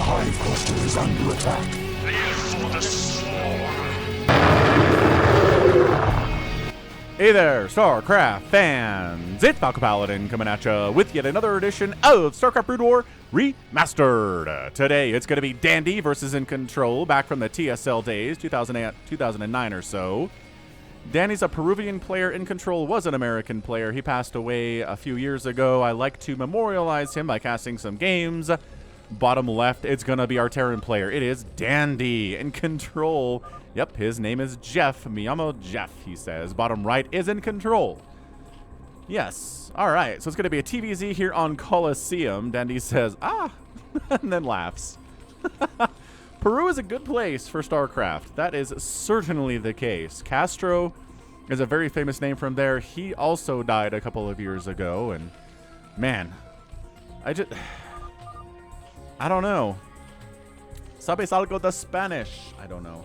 hive cluster is under attack. Live for the swarm. Hey there, StarCraft fans! It's Falcon Paladin coming at you with yet another edition of StarCraft Brood War Remastered. Today it's going to be Dandy versus iNcontroL, back from the TSL days, 2008, 2009 or so. Danny's a Peruvian player. iNcontroL was an American player. He passed away a few years ago. I like to memorialize him by casting some games. Bottom left, it's going to be our Terran player. It is Dandy. iNcontroL, yep, his name is Jeff. Miyamo Jeff, he says. Bottom right is iNcontroL. Yes. All right, so it's going to be a TVZ here on Colosseum. Dandy says, ah, and then laughs. Peru is a good place for StarCraft. That is certainly the case. Castro is a very famous name from there. He also died a couple of years ago, and man, I don't know. Sabes algo de Spanish? I don't know.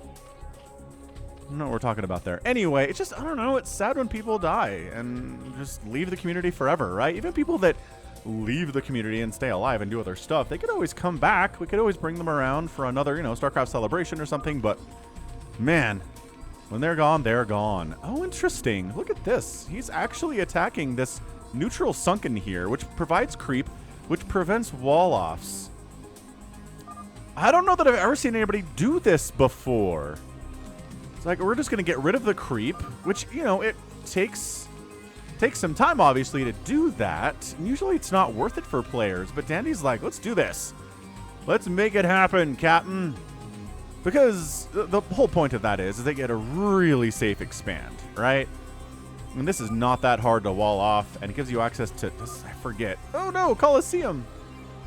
I don't know what we're talking about there. Anyway, it's just, I don't know, it's sad when people die and just leave the community forever, right? Even people that leave the community and stay alive and do other stuff, they could always come back. We could always bring them around for another, StarCraft celebration or something, but man, when they're gone, they're gone. Oh, interesting. Look at this. He's actually attacking this neutral sunken here, which provides creep, which prevents wall-offs. I don't know that I've ever seen anybody do this before. It's like, we're just going to get rid of the creep, which, it takes some time, obviously, to do that. And usually it's not worth it for players, but Dandy's like, let's do this. Let's make it happen, Captain. Because the whole point of that is they get a really safe expand, right? And this is not that hard to wall off, and it gives you access to, I forget. Oh no, Colosseum.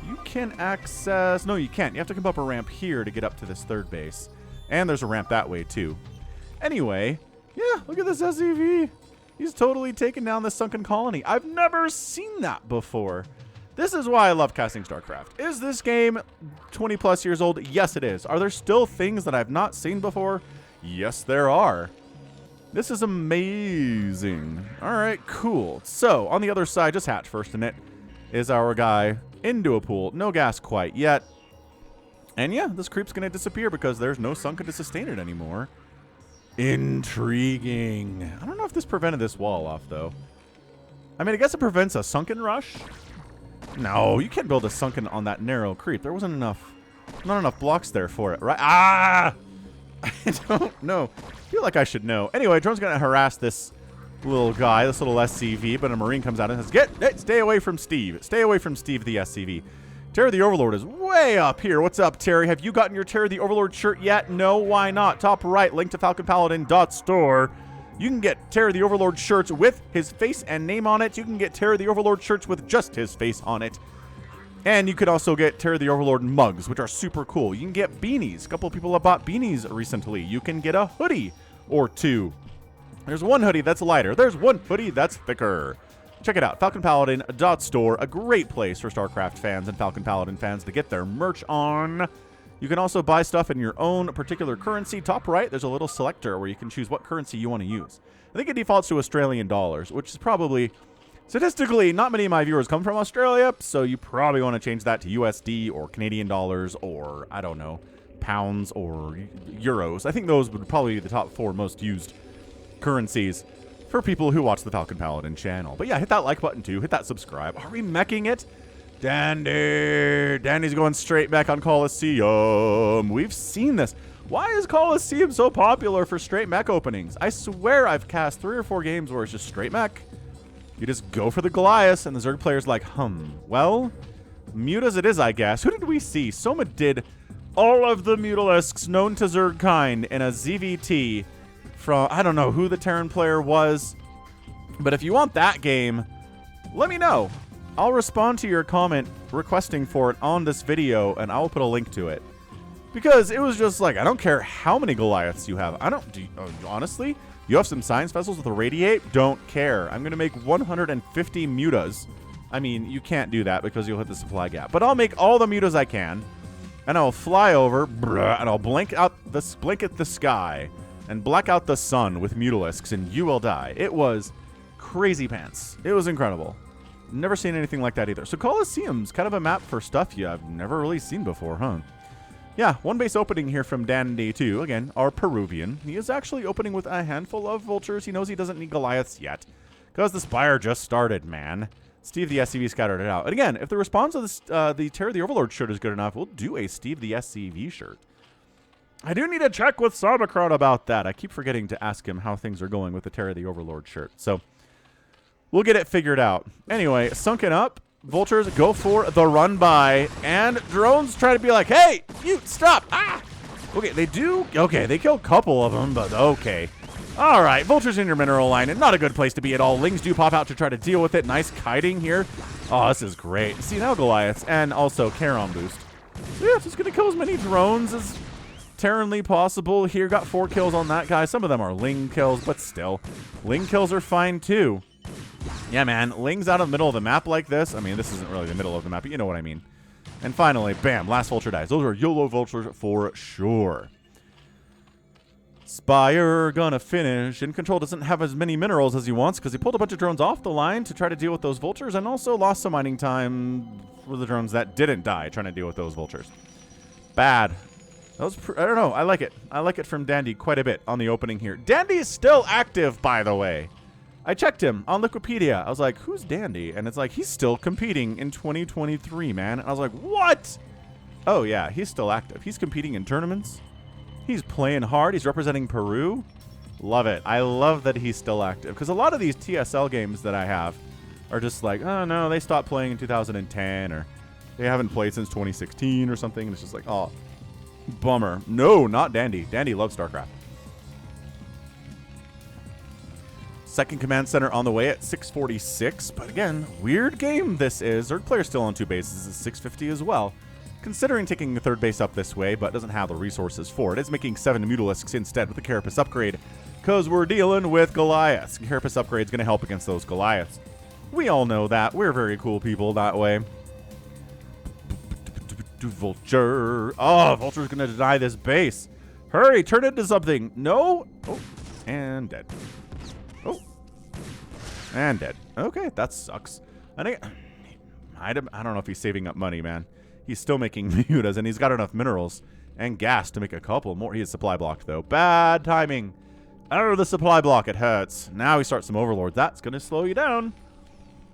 You can access, no you can't. You have to come up a ramp here to get up to this third base. And there's a ramp that way too. Anyway, yeah, look at this SCV. He's totally taken down this sunken colony. I've never seen that before. This is why I love casting StarCraft. Is this game 20 plus years old? Yes, it is. Are there still things that I've not seen before? Yes, there are. This is amazing. All right, cool. So on the other side, just hatch first in it, is our guy into a pool. No gas quite yet. And yeah, this creep's going to disappear because there's no sunken to sustain it anymore. Intriguing. I don't know if this prevented this wall off, though. I mean, I guess it prevents a sunken rush. No, you can't build a sunken on that narrow creep. There wasn't not enough blocks there for it, right? Ah! I don't know. I feel like I should know. Anyway, drone's going to harass this little guy, this little SCV, but a Marine comes out and says, stay away from Steve. Stay away from Steve, the SCV. Terry the Overlord is way up here. What's up, Terry? Have you gotten your Terry the Overlord shirt yet? No, why not? Top right, link to falconpaladin.store. You can get Terry the Overlord shirts with his face and name on it. You can get Terry the Overlord shirts with just his face on it. And you could also get Terry the Overlord mugs, which are super cool. You can get beanies. A couple of people have bought beanies recently. You can get a hoodie or two. There's one hoodie that's lighter. There's one hoodie that's thicker. Check it out, falconpaladin.store, a great place for StarCraft fans and Falcon Paladin fans to get their merch on. You can also buy stuff in your own particular currency. Top right, there's a little selector where you can choose what currency you want to use. I think it defaults to Australian dollars, which is probably, statistically, not many of my viewers come from Australia, so you probably want to change that to USD or Canadian dollars or, I don't know, pounds or euros. I think those would probably be the top 4 most used currencies for people who watch the Falcon Paladin channel. But yeah, hit that like button too. Hit that subscribe. Are we meching it? Dandy's going straight back on Colosseum. We've seen this. Why is Colosseum so popular for straight mech openings? I swear I've cast 3 or 4 games where it's just straight mech. You just go for the Goliath, and the Zerg player's like, well, mute as it is, I guess. Who did we see? Soma did all of the Mutalisks known to Zerg kind in a ZVT from, I don't know who the Terran player was, but if you want that game, let me know. I'll respond to your comment requesting for it on this video, and I'll put a link to it. Because it was just like, I don't care how many Goliaths you have. Honestly, you have some science vessels with a radiate? Don't care. I'm going to make 150 mutas. I mean, you can't do that because you'll hit the supply gap. But I'll make all the mutas I can, and I'll fly over, and I'll blink at the sky, and black out the sun with Mutalisks, and you will die. It was crazy pants. It was incredible. Never seen anything like that either. So Colosseum's kind of a map for stuff I've never really seen before, huh? Yeah, one base opening here from Dandy too. Again, our Peruvian. He is actually opening with a handful of vultures. He knows he doesn't need Goliaths yet. Because the Spire just started, man. Steve the SCV scattered it out. And again, if the response of this, the Terror the Overlord shirt is good enough, we'll do a Steve the SCV shirt. I do need to check with Sabacron about that. I keep forgetting to ask him how things are going with the Terror the Overlord shirt. So, we'll get it figured out. Anyway, sunken up. Vultures go for the run by. And drones try to be like, hey, you, stop. Ah! Okay, they do. Okay, they kill a couple of them, but okay. All right, vultures in your mineral line, and not a good place to be at all. Lings do pop out to try to deal with it. Nice kiting here. Oh, this is great. See, now Goliaths, and also Charon boost. So yeah, just going to kill as many drones as Terranly possible here. Got 4 kills on that guy. Some of them are Ling kills, but still. Ling kills are fine, too. Yeah, man, Ling's out of the middle of the map like this. I mean, this isn't really the middle of the map, but you know what I mean. And finally, bam, last vulture dies. Those are YOLO vultures for sure. Spire gonna finish. iNcontroL doesn't have as many minerals as he wants because he pulled a bunch of drones off the line to try to deal with those vultures and also lost some mining time for the drones that didn't die trying to deal with those vultures. Bad. That was I don't know. I like it. I like it from Dandy quite a bit on the opening here. Dandy is still active, by the way. I checked him on Wikipedia. I was like, who's Dandy? And it's like, he's still competing in 2023, man. And I was like, what? Oh, yeah, he's still active. He's competing in tournaments. He's playing hard. He's representing Peru. Love it. I love that he's still active. Because a lot of these TSL games that I have are just like, oh, no, they stopped playing in 2010. Or they haven't played since 2016 or something. And it's just like, oh, bummer. No, not Dandy. Dandy loves StarCraft. Second command center on the way at 646. But again, weird game this is. Zerg player still on 2 bases at 650 as well. Considering taking the 3rd base up this way, but doesn't have the resources for it. It's making 7 Mutalisks instead with the Carapace upgrade, because we're dealing with Goliaths. Carapace upgrade is going to help against those Goliaths. We all know that. We're very cool people that way. Vulture. Oh, Vulture's going to deny this base. Hurry, turn it into something. No. Oh, and dead. Oh, and dead. Okay, that sucks. I don't know if he's saving up money, man. He's still making mutas, and he's got enough minerals and gas to make a couple more. He is supply blocked, though. Bad timing. Out of the supply block, it hurts. Now he starts some overlords. That's going to slow you down.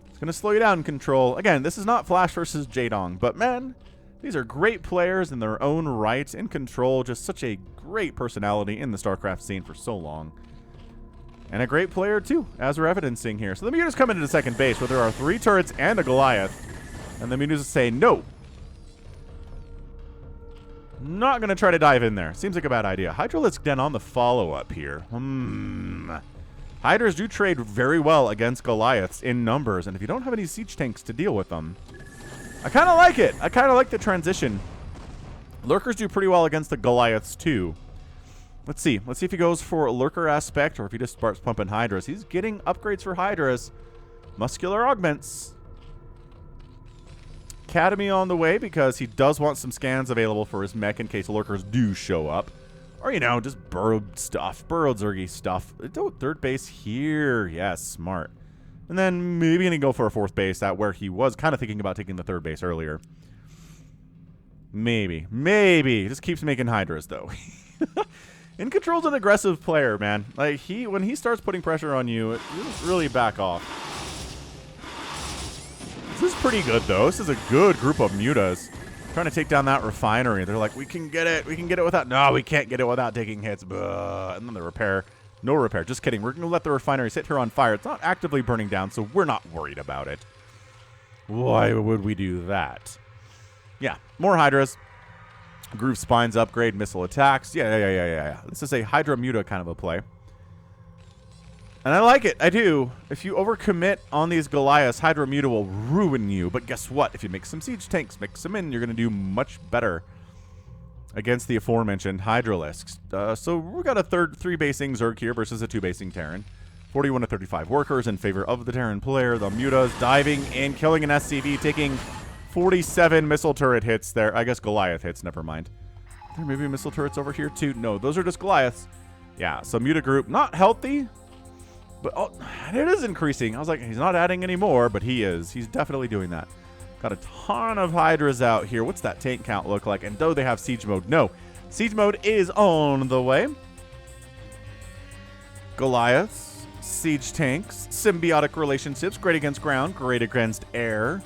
It's going to slow you down, Control. Again, this is not Flash versus Jaedong, but man, these are great players in their own right. iNcontroL, just such a great personality in the StarCraft scene for so long. And a great player, too, as we're evidencing here. So the mutas come into second base, where there are 3 turrets and a Goliath. And the mutas say, no. Not going to try to dive in there. Seems like a bad idea. Hydralisk Den on the follow-up here. Hydras do trade very well against Goliaths in numbers, and if you don't have any siege tanks to deal with them, I kind of like it. I kind of like the transition. Lurkers do pretty well against the Goliaths, too. Let's see. Let's see if he goes for Lurker aspect or if he just starts pumping Hydras. He's getting upgrades for Hydras. Muscular augments. Academy on the way because he does want some scans available for his mech in case Lurkers do show up. Or, you know, just burrowed stuff. Burrowed Zergy stuff. 3rd base here. Yes, smart. And then maybe going to go for a 4th base at where he was kind of thinking about taking the 3rd base earlier. Maybe. Maybe. Just keeps making Hydras, though. iNcontrol's an aggressive player, man. Like, when he starts putting pressure on you, you just really back off. This is pretty good, though. This is a good group of mutas. Trying to take down that refinery. They're like, we can get it. We can get it without... No, we can't get it without taking hits. And then the repair. No repair. Just kidding. We're going to let the refinery sit here on fire. It's not actively burning down, so we're not worried about it. Why would we do that? Yeah. More Hydras. Groove Spines upgrade. Missile attacks. Yeah. This is a Hydra Muta kind of a play. And I like it. I do. If you overcommit on these Goliaths, Hydra Muta will ruin you. But guess what? If you make some siege tanks, mix them in, you're going to do much better against the aforementioned Hydralisks. So we've got a 3-basing Zerg here versus a 2-basing Terran. 41 to 35 workers in favor of the Terran player. The mutas diving in, killing an SCV, taking 47 missile turret hits there. I guess Goliath hits, never mind. There may be missile turrets over here too. No, those are just Goliaths. Yeah, so muta group, not healthy. But it is increasing. I was like, he's not adding any more, but he is. He's definitely doing that. Got a ton of Hydras out here. What's that tank count look like? And do they have siege mode? No. Siege mode is on the way. Goliaths, siege tanks, symbiotic relationships, great against ground, great against air.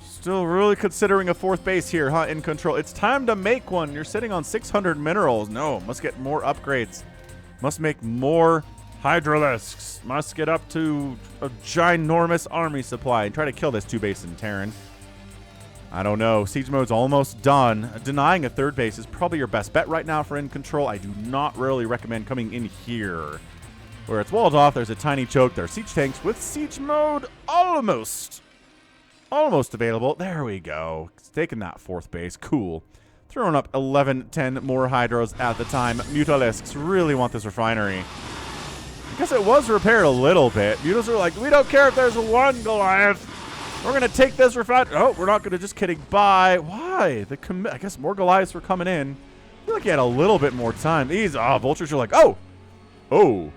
Still really considering a 4th base here, huh, iNcontroL? It's time to make one. You're sitting on 600 minerals. No, must get more upgrades. Must make more Hydralisks. Must get up to a ginormous army supply and try to kill this 2-base in Terran. I don't know. Siege mode's almost done. Denying a 3rd base is probably your best bet right now for iNcontroL. I do not really recommend coming in here. Where it's walled off, there's a tiny choke. There are siege tanks with siege mode almost available. There we go. It's taking that 4th base. Cool. Throwing up 11, 10 more Hydros at the time. Mutalisks really want this refinery. I guess it was repaired a little bit. Mutas are like, we don't care if there's one Goliath. We're going to take this refinery. Oh, we're not going to, just kidding. Bye. Why? I guess more Goliaths were coming in. I feel like he had a little bit more time. These vultures are like, oh,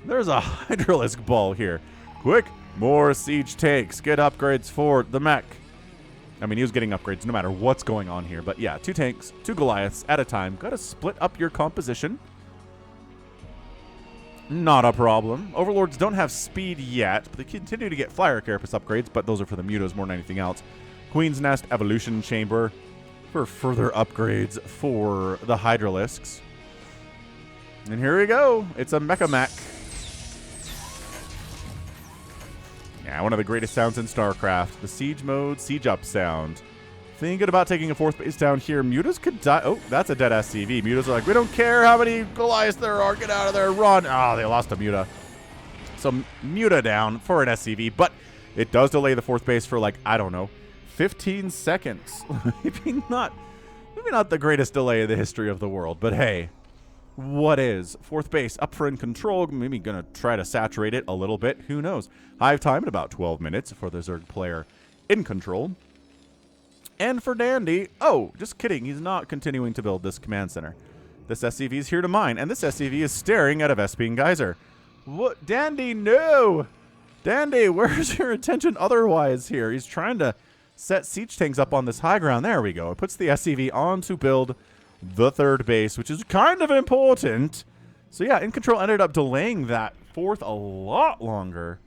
there's a Hydralisk ball here. Quick, more siege tanks. Get upgrades for the mech. I mean, he was getting upgrades no matter what's going on here. But yeah, 2 tanks, 2 Goliaths at a time. Got to split up your composition. Not a problem. Overlords don't have speed yet, but they continue to get flyer carapace upgrades, but those are for the mutas more than anything else. Queen's Nest Evolution Chamber for further upgrades for the Hydralisks. And here we go. It's a Mecha Mech. Yeah, one of the greatest sounds in StarCraft. The siege mode, siege up sound. Thinking about taking a 4th base down here. Mutas could die. Oh, that's a dead SCV. Mutas are like, we don't care how many Goliaths there are. Get out of there. Run. Oh, they lost a Muta. So Muta down for an SCV, but it does delay the 4th base for like, I don't know, 15 seconds. maybe not the greatest delay in the history of the world, but hey, what is? 4th base up for iNcontroL. Maybe going to try to saturate it a little bit. Who knows? Hive time in about 12 minutes for the Zerg player iNcontroL. And for Dandy, oh, just kidding. He's not continuing to build this command center. This SCV is here to mine, and this SCV is staring at a Vespene Geyser. What? Dandy, no! Dandy, where's your attention otherwise here? He's trying to set siege tanks up on this high ground. There we go. It puts the SCV on to build the 3rd base, which is kind of important. So yeah, iNcontroL ended up delaying that 4th a lot longer.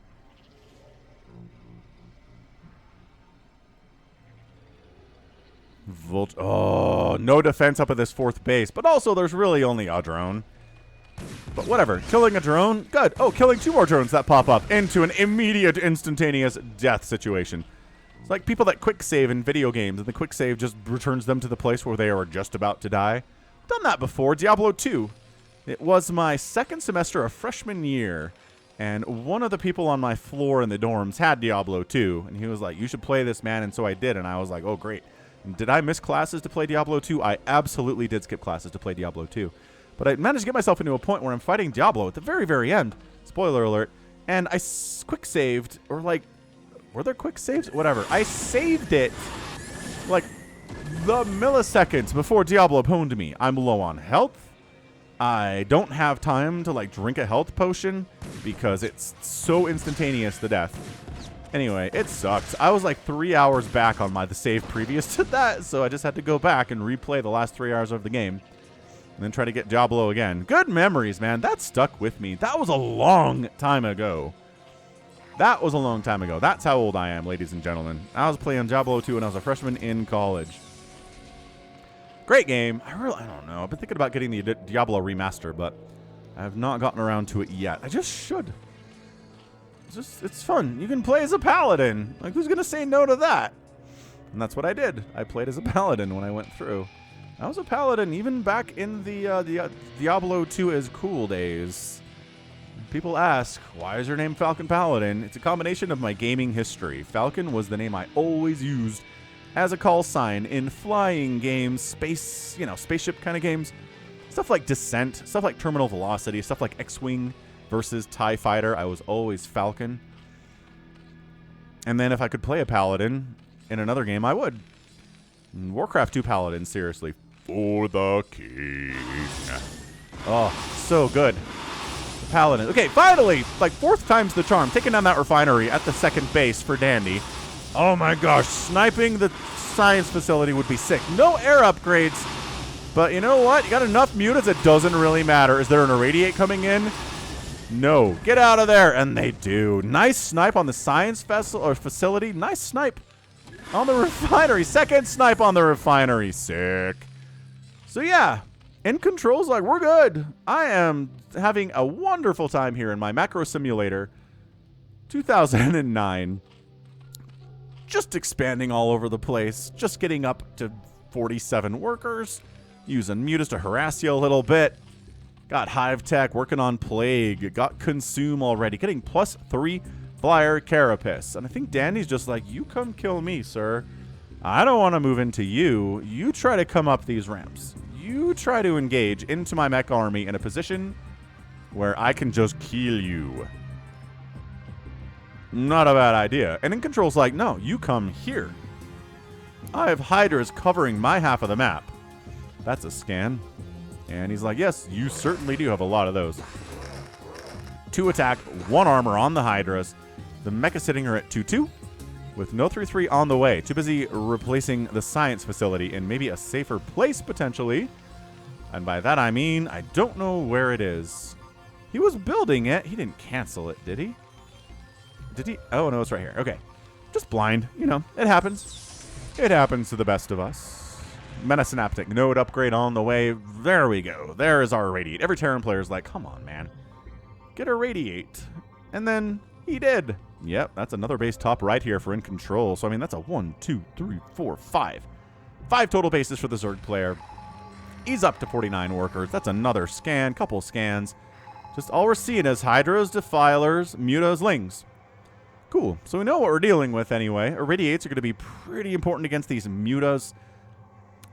Oh, no defense up at this 4th base. But also, there's really only a drone. But whatever. Killing a drone, good. Oh, killing 2 more drones that pop up into an immediate, instantaneous death situation. It's like people that quick save in video games, and the quick save just returns them to the place where they are just about to die. Done that before. Diablo 2. It was my 2nd semester of freshman year, and one of the people on my floor in the dorms had Diablo 2, and he was like, you should play this, man, and so I did, and I was like, oh, great. Did I miss classes to play Diablo 2? I absolutely did skip classes to play Diablo 2. But I managed to get myself into a point where I'm fighting Diablo at the very, very end. Spoiler alert. And I quick saved, or like, were there quick saves? Whatever. I saved it like the milliseconds before Diablo pwned me. I'm low on health. I don't have time to like drink a health potion because it's so instantaneous, the death. Anyway, it sucks. I was like 3 hours back on the save previous to that, so I just had to go back and replay the last 3 hours of the game. And then try to get Diablo again. Good memories, man. That stuck with me. That was a long time ago. That was a long time ago. That's how old I am, ladies and gentlemen. I was playing Diablo 2 when I was a freshman in college. Great game. I don't know. I've been thinking about getting the Diablo remaster, but I have not gotten around to it yet. I just should. It's fun. You can play as a paladin. Like, who's going to say no to that? And that's what I did. I played as a paladin when I went through. I was a paladin even back in the Diablo 2 is cool days. People ask, why is your name Falcon Paladin? It's a combination of my gaming history. Falcon was the name I always used as a call sign in flying games, spaceship kind of games. Stuff like Descent, stuff like Terminal Velocity, stuff like X-Wing versus TIE Fighter. I was always Falcon. And then if I could play a Paladin in another game, I would. Warcraft 2 Paladin, seriously. For the king. Oh, so good. Paladin. Okay, finally, like 4th time's the charm. Taking down that refinery at the 2nd base for Dandy. Oh my gosh, sniping the science facility would be sick. No air upgrades, but you know what? You got enough mutas, it doesn't really matter. Is there an irradiate coming in? No. Get out of there. And they do. Nice snipe on the science facility. Nice snipe on the refinery. 2nd snipe on the refinery. Sick. So yeah, iNcontrol's like, we're good. I am having a wonderful time here in my macro simulator. 2009. Just expanding all over the place. Just getting up to 47 workers. Using mutas to harass you a little bit. Got Hive Tech, working on Plague. Got Consume already. Getting +3 Flyer Carapace. And I think Danny's just like, you come kill me, sir. I don't want to move into you. You try to come up these ramps. You try to engage into my mech army in a position where I can just kill you. Not a bad idea. And iNcontrol's like, no, you come here. I have Hydras covering my half of the map. That's a scan. And he's like, yes, you certainly do have a lot of those. 2 attack, 1 armor on the Hydras. The mecha sitting her at 2-2 with no 3-3 on the way. Too busy replacing the science facility in maybe a safer place, potentially. And by that I mean, I don't know where it is. He was building it. He didn't cancel it, did he? Did he? Oh, no, it's right here. Okay. Just blind. You know, it happens. It happens to the best of us. Metasynaptic node upgrade on the way. There we go. There is our Radiate. Every Terran player is like, come on, man. Get a Radiate. And then he did. Yep, that's another base top right here for iNcontrol. So, I mean, that's a 1, 2, 3, 4, 5. 5 total bases for the Zerg player. He's up to 49 workers. That's another scan. Couple scans. Just all we're seeing is Hydras, Defilers, Mutas, Lings. Cool. So we know what we're dealing with anyway. Irradiates are going to be pretty important against these Mutas.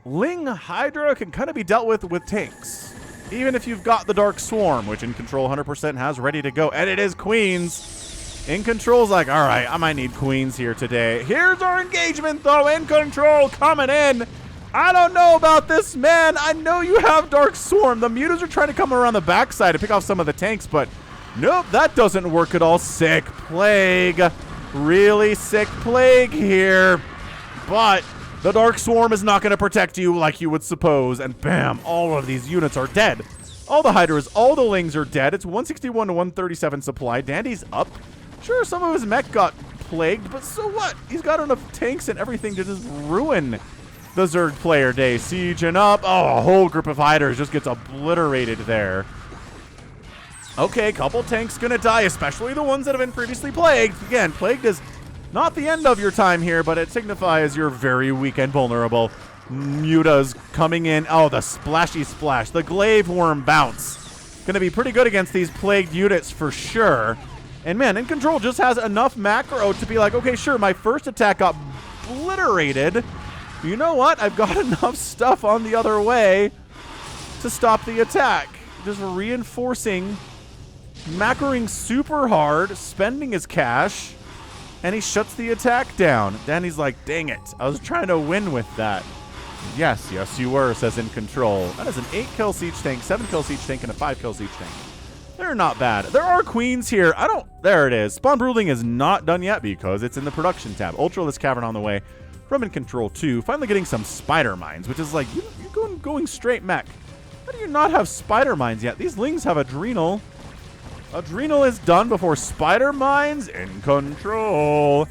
Ling Hydra can kind of be dealt with tanks. Even if you've got the Dark Swarm, which iNcontrol 100% has ready to go. And it is Queens. iNcontrol's like, all right, I might need Queens here today. Here's our engagement, though. iNcontrol coming in. I don't know about this, man. I know you have Dark Swarm. The Mutas are trying to come around the backside to pick off some of the tanks, but nope, that doesn't work at all. Sick Plague. Really sick Plague here. But the Dark Swarm is not going to protect you like you would suppose. And bam, all of these units are dead. All the Hydras, all the Lings are dead. It's 161 to 137 supply. Dandy's up. Sure, some of his mech got plagued, but so what? He's got enough tanks and everything to just ruin the Zerg player day. Sieging up. Oh, a whole group of Hydras just gets obliterated there. Okay, couple tanks gonna die, especially the ones that have been previously plagued. Again, plagued is not the end of your time here, but it signifies you're very weak and vulnerable. Mutas coming in. Oh, the splashy splash. The glaive worm bounce. Gonna be pretty good against these plagued units for sure. And man, iNcontrol just has enough macro to be like, okay, sure, my first attack got obliterated. You know what? I've got enough stuff on the other way to stop the attack. Just reinforcing, macroing super hard, spending his cash, and he shuts the attack down. Danny's like, dang it. I was trying to win with that. Yes, yes, you were, says iNcontrol. That is an 8-kill siege tank, 7-kill siege tank, and a 5-kill siege tank. They're not bad. There are queens here. There it is. Spawn Brooding is not done yet because it's in the production tab. Ultralisk Cavern on the way from iNcontrol 2. Finally getting some spider mines, which is like, you're going straight mech. How do you not have spider mines yet? These Lings have Adrenal. Adrenal is done before spider mines. iNcontrol.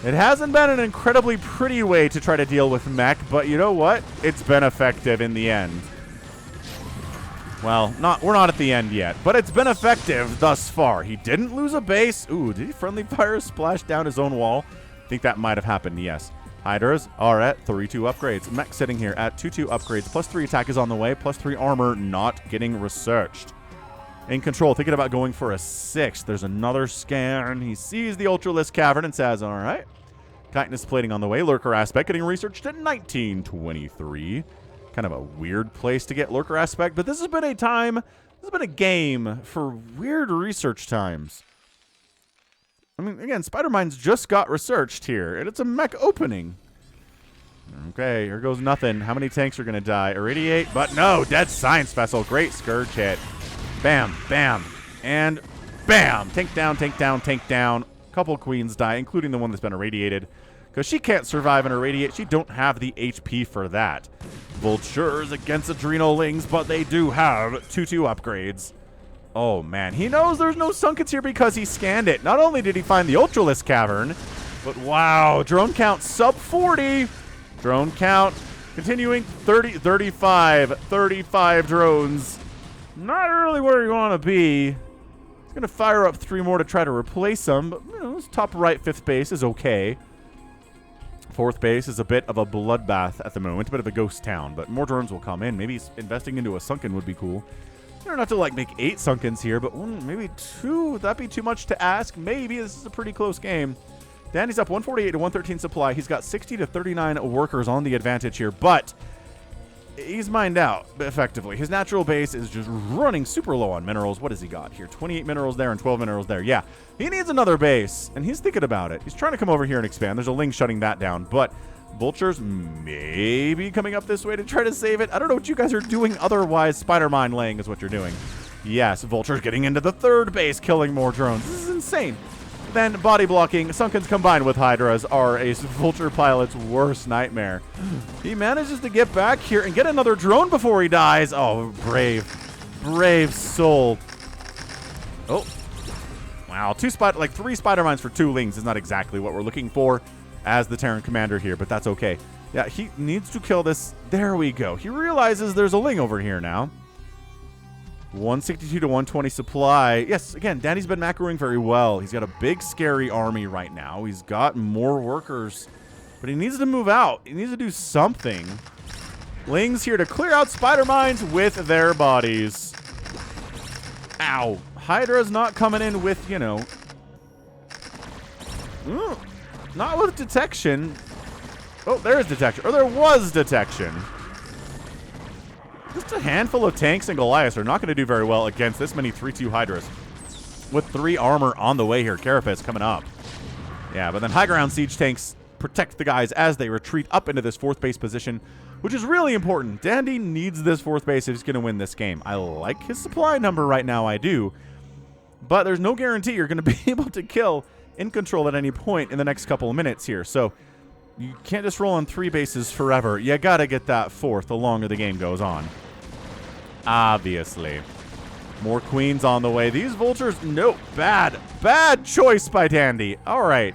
It hasn't been an incredibly pretty way to try to deal with mech, but you know what? It's been effective in the end. Well, we're not at the end yet, but it's been effective thus far. He didn't lose a base. Ooh, did he friendly fire splash down his own wall? I think that might have happened, yes. Hydras are at 3-2 upgrades. Mech sitting here at 2-2 upgrades. +3 attack is on the way. +3 armor not getting researched. iNcontrol thinking about going for a 6. There's another scan. He sees the Ultralisk Cavern and says, all right. Chitinous plating on the way. Lurker aspect getting researched at 1923. Kind of a weird place to get Lurker aspect, but this has been a game for weird research times. I mean, again, Spider Mines just got researched here, and it's a mech opening. Okay, here goes nothing. How many tanks are going to die? Irradiate, but no, dead science vessel. Great Scourge hit. Bam, bam, and bam. Tank down, tank down, tank down. Couple queens die, including the one that's been irradiated. Because she can't survive and irradiate. She don't have the HP for that. Vultures against Adrenalings, but they do have 2/2 upgrades. Oh, man. He knows there's no Sunkets here because he scanned it. Not only did he find the Ultralisk Cavern, but wow, drone count sub 40. Drone count continuing 35 drones. Not really where you want to be. He's going to fire up 3 more to try to replace them, but you know, his top right 5th base is okay. 4th base is a bit of a bloodbath at the moment, a bit of a ghost town, but more drones will come in. Maybe investing into a sunken would be cool. You don't have to like make 8 sunkens here, but maybe 2. Would that be too much to ask? Maybe. This is a pretty close game. Dandy's up 148 to 113 supply. He's got 60 to 39 workers on the advantage here, but he's mined out effectively. His natural base is just running super low on minerals. What has he got here? 28 minerals there and 12 minerals there. Yeah, he needs another base, and he's thinking about it. He's trying to come over here and expand. There's a Ling shutting that down, but Vultures maybe coming up this way to try to save it. I don't know what you guys are doing otherwise. Spider-Mine laying is what you're doing. Yes, Vultures getting into the 3rd base, killing more drones. This is insane. Then body blocking, Sunkens combined with Hydras are a Vulture pilot's worst nightmare. He manages to get back here and get another drone before he dies. Oh, brave. Brave soul. Oh. Wow, 3 Spider-Mines for 2 Lings is not exactly what we're looking for as the Terran commander here, but that's okay. Yeah, he needs to kill this. There we go. He realizes there's a Ling over here now. 162 to 120 supply. Yes, again, Danny's been macroing very well. He's got a big, scary army right now. He's got more workers, but he needs to move out. He needs to do something. Ling's here to clear out Spider-Mines with their bodies. Ow. Hydra's not coming in with, you know... not with detection. Oh, there is detection. Or there was detection. Just a handful of tanks and Goliaths are not going to do very well against this many 3/2 Hydras. With 3 armor on the way here. Carapace coming up. Yeah, but then high ground siege tanks protect the guys as they retreat up into this 4th base position, which is really important. Dandy needs this 4th base if he's going to win this game. I like his supply number right now, I do. But there's no guarantee you're going to be able to kill iNcontroL at any point in the next couple of minutes here. So you can't just roll on 3 bases forever. You got to get that 4th the longer the game goes on. Obviously. More queens on the way. These vultures, nope. Bad choice by Dandy. All right.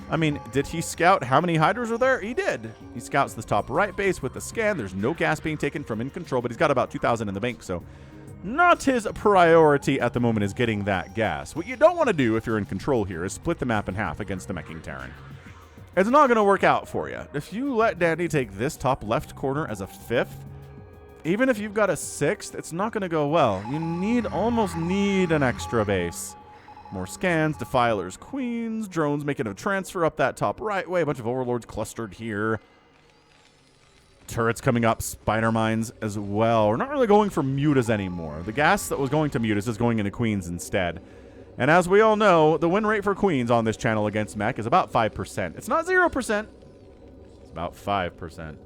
I mean, did he scout how many Hydras are there? He did. He scouts the top right base with the scan. There's no gas being taken from iNcontroL, but he's got about 2,000 in the bank, so not his priority at the moment is getting that gas. What you don't want to do if you're in control here is split the map in half against the meching Terran. It's not going to work out for you. If you let Dandy take this top left corner as a 5th, even if you've got a 6th, it's not going to go well. You almost need an extra base. More scans, defilers, queens, drones making a transfer up that top right way. A bunch of overlords clustered here. Turrets coming up, spider mines as well. We're not really going for mutas anymore. The gas that was going to mutas is going into queens instead. And as we all know, the win rate for queens on this channel against mech is about 5%. It's not 0%. It's about 5%.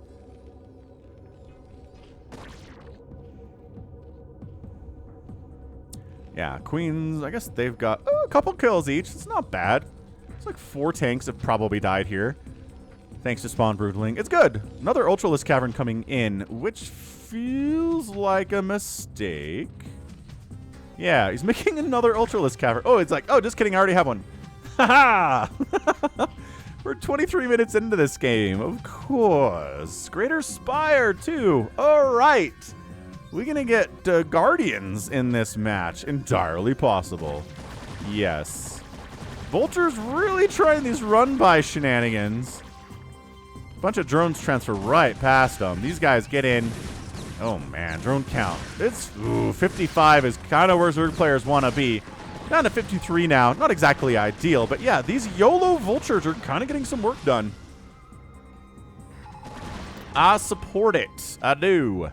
Yeah, queens, I guess they've got a couple kills each. It's not bad. It's like 4 tanks have probably died here. Thanks to Spawn Broodling. It's good. Another Ultralisk Cavern coming in, which feels like a mistake. Yeah, he's making another Ultralisk Cavern. Oh, it's like, oh, just kidding, I already have one. Haha! We're 23 minutes into this game, of course. Greater Spire, too. All right. We're going to get Guardians in this match. Entirely possible. Yes. Vulture's really trying these run-by shenanigans. Bunch of drones transfer right past them. These guys get in. Oh, man. Drone count. It's 55 is kind of where Zerg players want to be. Down to 53 now. Not exactly ideal, but yeah, these YOLO Vultures are kind of getting some work done. I support it. I do.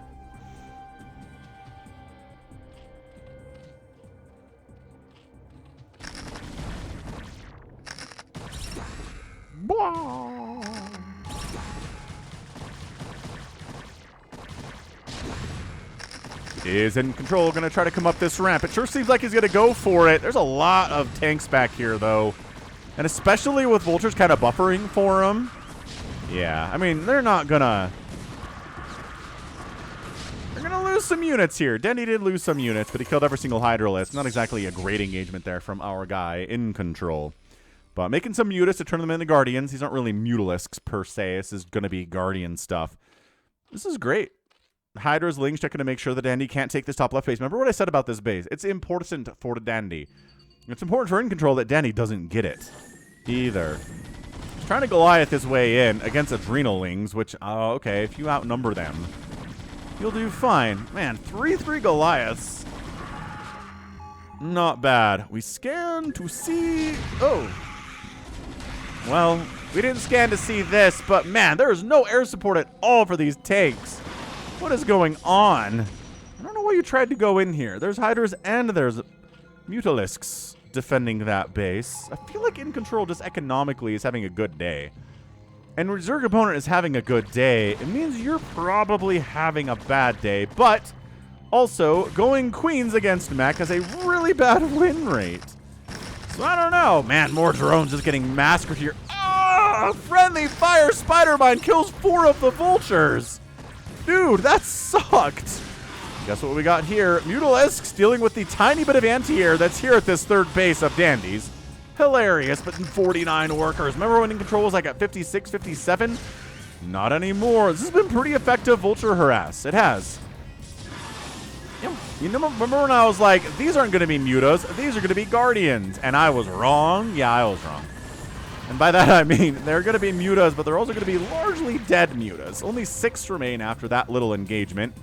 Is in control, going to try to come up this ramp. It sure seems like he's going to go for it. There's a lot of tanks back here, though. And especially with vultures kind of buffering for him. Yeah, I mean, they're not going to... They're going to lose some units here. Dandy did lose some units, but he killed every single Hydralisk. Not exactly a great engagement there from our guy in control. But making some mutas to turn them into Guardians. These aren't really Mutalisks per se. This is going to be Guardian stuff. This is great. Hydra's Ling's checking to make sure that Dandy can't take this top left base. Remember what I said about this base? It's important for the Dandy. It's important for in control that Dandy doesn't get it either. He's trying to Goliath his way in against Adrenal Lings, which, okay, if you outnumber them, you'll do fine. Man, 3-3 Goliaths. Not bad. We scan to see... Oh. Well, we didn't scan to see this, but man, there is no air support at all for these tanks. What is going on? I don't know why you tried to go in here. There's Hydras and there's Mutalisks defending that base. I feel like in control just economically is having a good day. And when your opponent is having a good day, it means you're probably having a bad day. But also, going queens against mech has a really bad win rate. So I don't know. Man, more drones just getting massacred here. Ah! Friendly fire spider mine kills 4 of the vultures. Dude, that sucked. Guess what we got here? Mutalisks dealing with the tiny bit of anti-air that's here at this third base of Dandy's. Hilarious, but 49 workers. Remember when in control was like at 56, 57? Not anymore. This has been pretty effective vulture harass. It has. You know, remember when I was like, these aren't going to be mutas, these are going to be guardians. And I was wrong. Yeah, I was wrong. And by that I mean they're going to be mutas, but they're also going to be largely dead mutas. Only 6 remain after that little engagement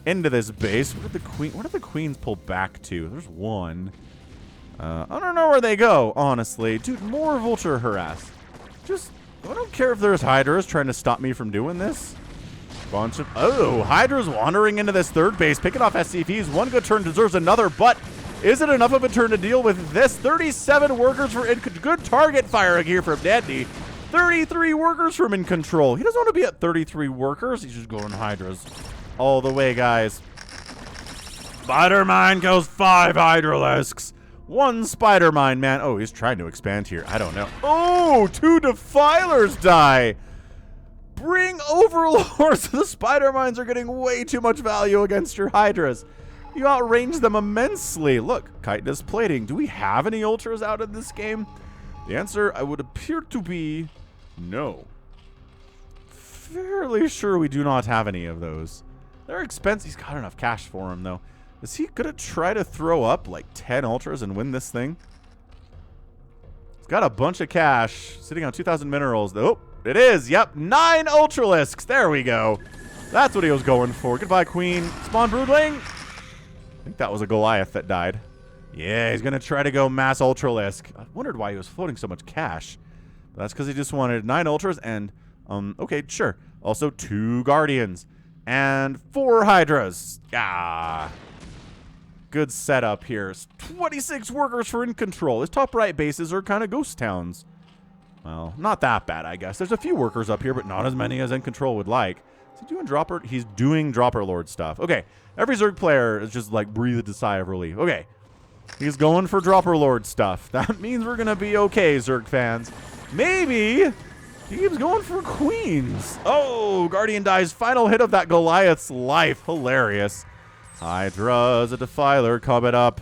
into this base. Where did the queens pull back to? There's one. I don't know where they go, honestly. Dude, more vulture harass. Just, I don't care if there's Hydras trying to stop me from doing this. Bunch of, Hydra's wandering into this third base, picking off SCVs. One good turn deserves another, but is it enough of a turn to deal with this? 37 workers for good target fire here from Dandy. 33 workers from in control. He doesn't want to be at 33 workers. He's just going Hydras all the way, guys. Spider Mine kills 5 Hydralisks. 1 spider mine, man. Oh, he's trying to expand here. I don't know. Oh, 2 defilers die. Bring overlords. The spider mines are getting way too much value against your hydras. You outrange them immensely. Look, chitinous plating. Do we have any ultras out in this game? The answer, I would appear to be no. Fairly sure we do not have any of those. They're expensive. He's got enough cash for them, though. Is he going to try to throw up like 10 ultras and win this thing? He's got a bunch of cash sitting on 2,000 minerals. Oh, it is. Yep, 9 ultralisks. There we go. That's what he was going for. Goodbye, queen. Spawn broodling. I think that was a Goliath that died. Yeah, he's going to try to go mass ultralisk. I wondered why he was floating so much cash. But that's because he just wanted 9 ultras and, okay, sure. Also 2 guardians and 4 hydras. Ah. Good setup here. 26 workers for in control. His top right bases are kind of ghost towns. Well, not that bad, I guess. There's a few workers up here, but not as many as in control would like. Is he doing dropper? He's doing dropper lord stuff. Okay. Every Zerg player is just like breathed a sigh of relief. Okay. He's going for dropper lord stuff. That means we're going to be okay, Zerg fans. Maybe he keeps going for queens. Oh, Guardian dies. Final hit of that Goliath's life. Hilarious. Hydra's a defiler coming up.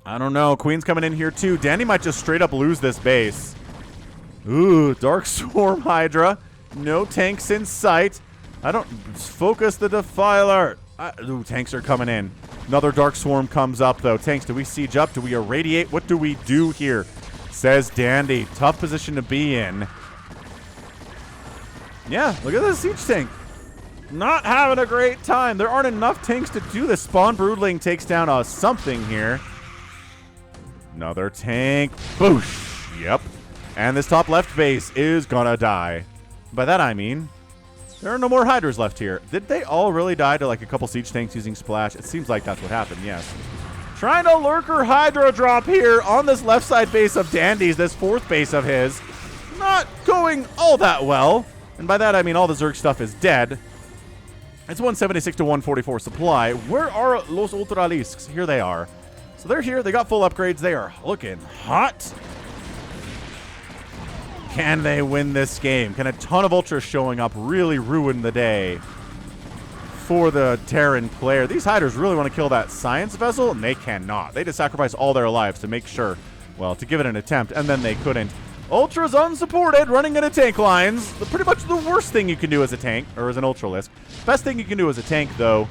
I don't know. Queen's coming in here too. Danny might just straight up lose this base. Ooh, Dark Swarm Hydra. No tanks in sight. I don't focus the defiler. Ooh, tanks are coming in. Another Dark Swarm comes up though. Tanks, do we siege up? Do we irradiate? What do we do here? Says Dandy. Tough position to be in. Yeah, look at this siege tank. Not having a great time. There aren't enough tanks to do this. Spawn Broodling takes down something here. Another tank. Boosh. Yep. And this top left base is gonna die. By that I mean, there are no more hydras left here. Did they all really die to like a couple siege tanks using splash? It seems like that's what happened, yes. Trying to lurker hydra drop here on this left side base of Dandy's, this 4th base of his. Not going all that well. And by that I mean all the Zerg stuff is dead. It's 176 to 144 supply. Where are Los Ultralisks? Here they are. So they're here. They got full upgrades. They are looking hot. Can they win this game? Can a ton of Ultras showing up really ruin the day for the Terran player? These Hydras really want to kill that science vessel, and they cannot. They just sacrifice all their lives to make sure, well, to give it an attempt, and then they couldn't. Ultras unsupported, running into tank lines. Pretty much the worst thing you can do as a tank, or as an Ultralisk. Best thing you can do as a tank, though.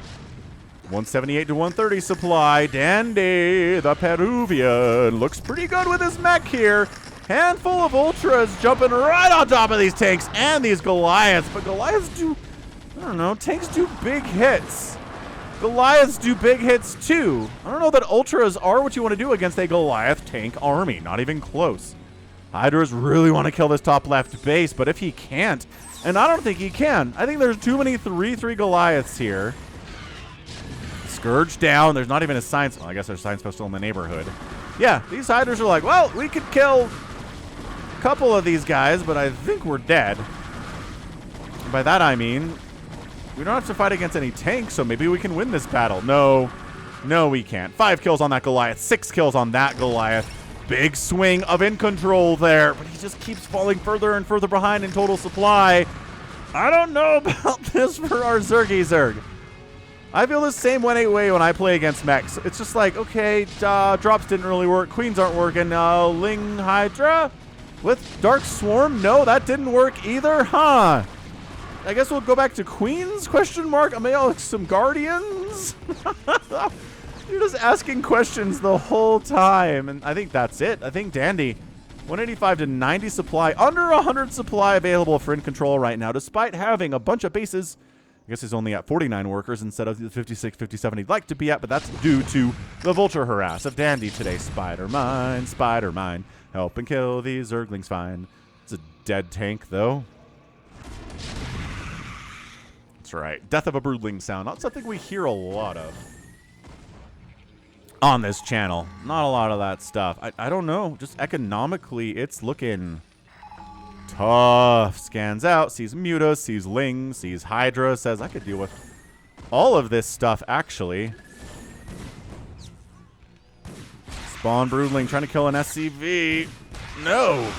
178 to 130 supply. Dandy, the Peruvian, looks pretty good with his mech here. Handful of Ultras jumping right on top of these tanks and these Goliaths. But Goliaths do, I don't know, tanks do big hits. Goliaths do big hits too. I don't know that Ultras are what you want to do against a Goliath tank army. Not even close. Hydras really want to kill this top left base, but if he can't, and I don't think he can. I think there's too many 3-3 Goliaths here. Scourge down. There's not even a science. Well, I guess there's science post still in the neighborhood. Yeah, these Hydras are like, well, we could kill a couple of these guys, but I think we're dead. And by that I mean, we don't have to fight against any tanks, so maybe we can win this battle. No, we can't. 5 kills on that Goliath. 6 kills on that Goliath. Big swing of iNcontroL there, but he just keeps falling further and further behind in total supply. I don't know about this for our Zergy Zerg. I feel the same way when I play against mechs. It's just like, okay, drops didn't really work. Queens aren't working. Ling Hydra with Dark Swarm. No, that didn't work either, huh? I guess we'll go back to Queens, question mark. I mean, some Guardians? You're just asking questions the whole time. And I think that's it. I think Dandy, 185 to 90 supply, under 100 supply available for iNcontroL right now, despite having a bunch of bases. I guess he's only at 49 workers instead of the 56, 57 he'd like to be at, but that's due to the Vulture harass of Dandy today. Spider Mine, help and kill these Zerglings fine. It's a dead tank, though. That's right. Death of a Broodling sound. Not something we hear a lot of on this channel. Not a lot of that stuff. I don't know. Just economically, it's looking tough. Scans out, sees Muta, sees Ling, sees Hydra, says I could deal with all of this stuff, actually. Spawn Broodling trying to kill an SCV. No.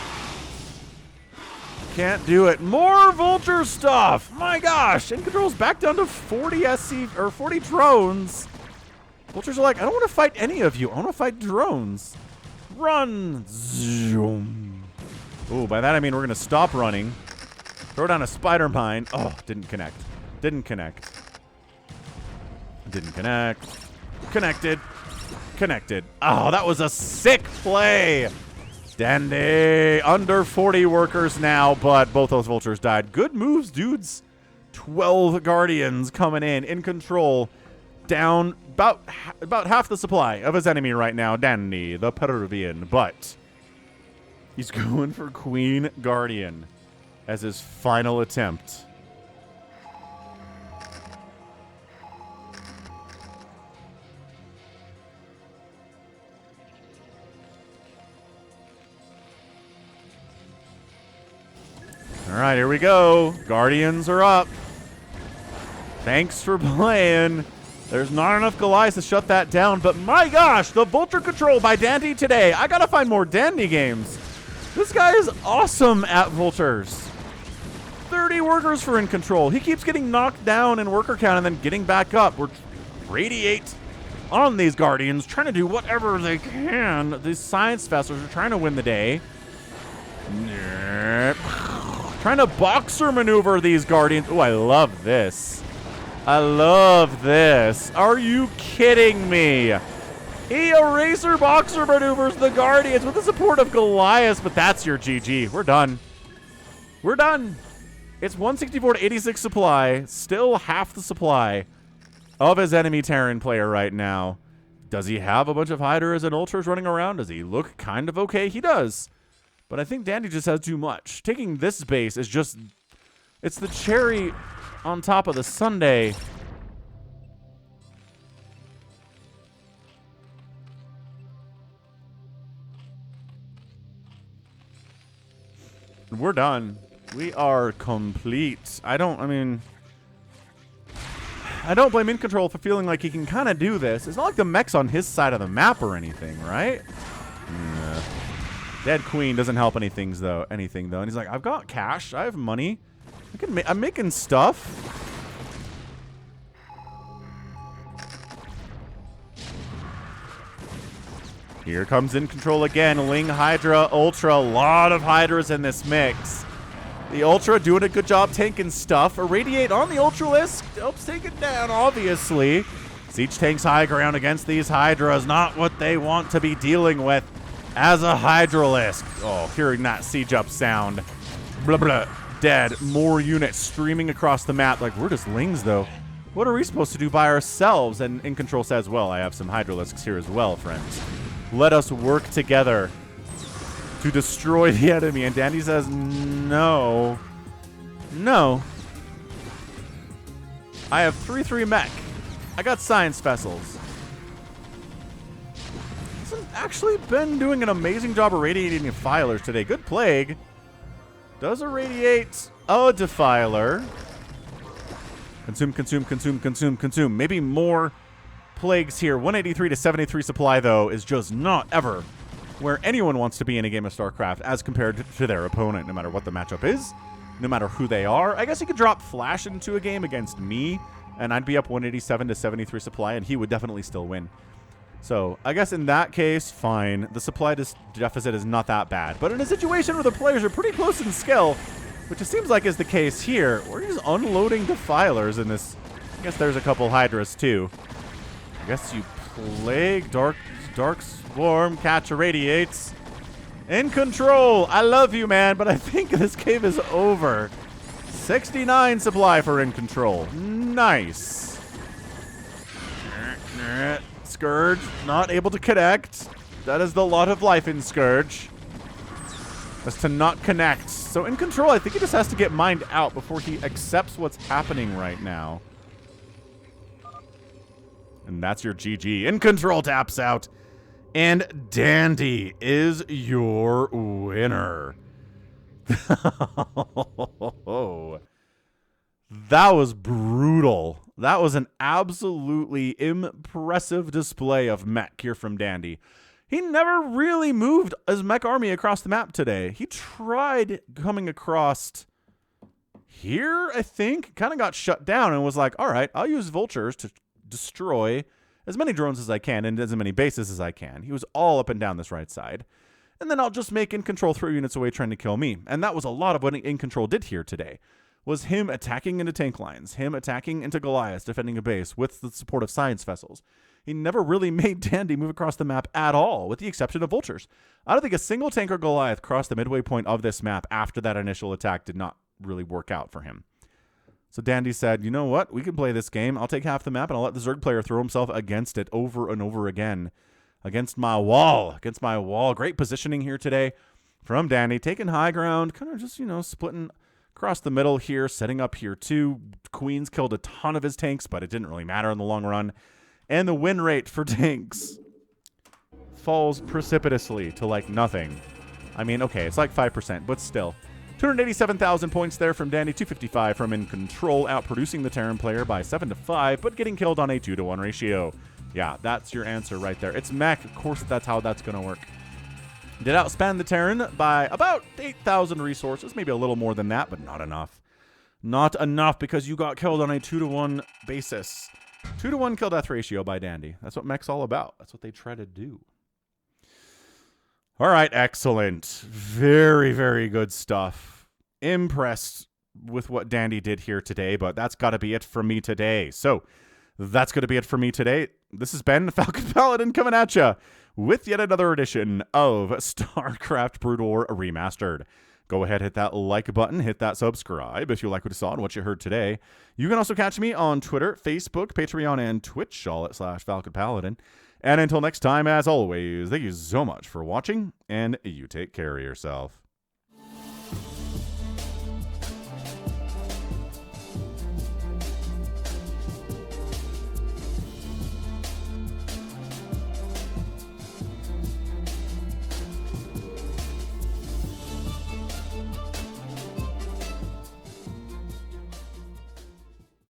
Can't do it. More Vulture stuff. My gosh. iNcontrol's back down to 40 or 40 drones. Vultures are like, I don't want to fight any of you. I want to fight drones. Run. Zoom. Oh, by that I mean we're going to stop running. Throw down a spider mine. Oh, didn't connect. Didn't connect. Didn't connect. Connected. Connected. Oh, that was a sick play. Dandy. Under 40 workers now, but both those Vultures died. Good moves, dudes. 12 Guardians coming in iNcontroL. Down about half the supply of his enemy right now, Dandy, the Peruvian, but he's going for Queen Guardian as his final attempt. All right, here we go. Guardians are up. Thanks for playing. There's not enough Goliaths to shut that down, but my gosh, the Vulture control by Dandy today. I gotta find more Dandy games. This guy is awesome at Vultures. 30 workers for iNcontroL. He keeps getting knocked down in worker count and then getting back up. We're radiate on these Guardians, trying to do whatever they can. These science vessels are trying to win the day. Trying to boxer maneuver these Guardians. Oh, I love this. I love this. Are you kidding me? He eraser boxer maneuvers the Guardians with the support of Goliath, but that's your GG. We're done. We're done. It's 164 to 86 supply. Still half the supply of his enemy Terran player right now. Does he have a bunch of Hydras and Ultras running around? Does he look kind of okay? He does. But I think Dandy just has too much. Taking this base is just... it's the cherry on top of the sundae. We're done. We are complete. I mean... I don't blame iNcontroL for feeling like he can kind of do this. It's not like the mech's on his side of the map or anything, right? Nah. Dead Queen doesn't help anything though. And he's like, I've got cash. I have money. I'm making stuff. Here comes iNcontroL again. Ling, Hydra, Ultra. A lot of Hydras in this mix. The Ultra doing a good job tanking stuff. Irradiate on the Ultralisk. Helps take it down, obviously. Siege tanks high ground against these Hydras. Not what they want to be dealing with as a Hydralisk. Oh, hearing that siege up sound. Blah, blah. Dead. More units streaming across the map. Like, we're just Lings, though. What are we supposed to do by ourselves? And iNcontroL says, well, I have some Hydralisks here as well, friends. Let us work together to destroy the enemy. And Dandy says, no. No. I have 3-3 mech. I got science vessels. Hasn't actually been doing an amazing job irradiating defilers today. Good plague. Does irradiate a defiler. Consume, consume, consume, consume, consume. Maybe more plagues here. 183 to 73 supply, though, is just not ever where anyone wants to be in a game of StarCraft as compared to their opponent, no matter what the matchup is, no matter who they are. I guess he could drop Flash into a game against me, and I'd be up 187 to 73 supply, and he would definitely still win. So I guess in that case, fine. The supply deficit is not that bad. But in a situation where the players are pretty close in skill, which it seems like is the case here, we're just unloading defilers in this. I guess there's a couple Hydras, too. I guess you plague, Dark Swarm, catch irradiates. iNcontroL, I love you, man, but I think this game is over. 69 supply for iNcontroL. Nice. Scourge, not able to connect. That is the lot of life in Scourge. That's to not connect. So iNcontroL, I think he just has to get mined out before he accepts what's happening right now. And that's your GG. iNcontroL taps out. And Dandy is your winner. That was brutal. That was an absolutely impressive display of mech here from Dandy. He never really moved his mech army across the map today. He tried coming across here, I think. Kind of got shut down and was like, all right, I'll use vultures to destroy as many drones as I can and as many bases as I can. He was all up and down this right side. And then I'll just make iNcontroL 3 units away trying to kill me. And that was a lot of what iNcontroL did here today. Was him attacking into tank lines, him attacking into Goliath, defending a base with the support of science vessels. He never really made Dandy move across the map at all, with the exception of vultures. I don't think a single tank or Goliath crossed the midway point of this map after that initial attack did not really work out for him. So Dandy said, you know what? We can play this game. I'll take half the map, and I'll let the Zerg player throw himself against it over and over again. Against my wall. Against my wall. Great positioning here today from Dandy. Taking high ground. Kind of just, splitting across the middle here. Setting up here, too. Queens killed a ton of his tanks, but it didn't really matter in the long run. And the win rate for tanks falls precipitously to, like, nothing. I mean, okay, it's like 5%, but still. 287,000 points there from Dandy, 255 from iNcontroL, outproducing the Terran player by 7-5, but getting killed on a 2-to-1 ratio. Yeah, that's your answer right there. It's mech, of course that's how that's going to work. Did outspan the Terran by about 8,000 resources, maybe a little more than that, but not enough. Not enough because you got killed on a 2-to-1 basis. 2-to-1 kill death ratio by Dandy. That's what mech's all about. That's what they try to do. All right, excellent. Very, very good stuff. Impressed with what Dandy did here today, but that's got to be it for me today. So that's going to be it for me today. This has been Falcon Paladin coming at you with yet another edition of StarCraft Brood War Remastered. Go ahead, hit that like button, hit that subscribe if you like what you saw and what you heard today. You can also catch me on Twitter, Facebook, Patreon, and Twitch, all at /Falcon Paladin. And until next time, as always, thank you so much for watching, and you take care of yourself.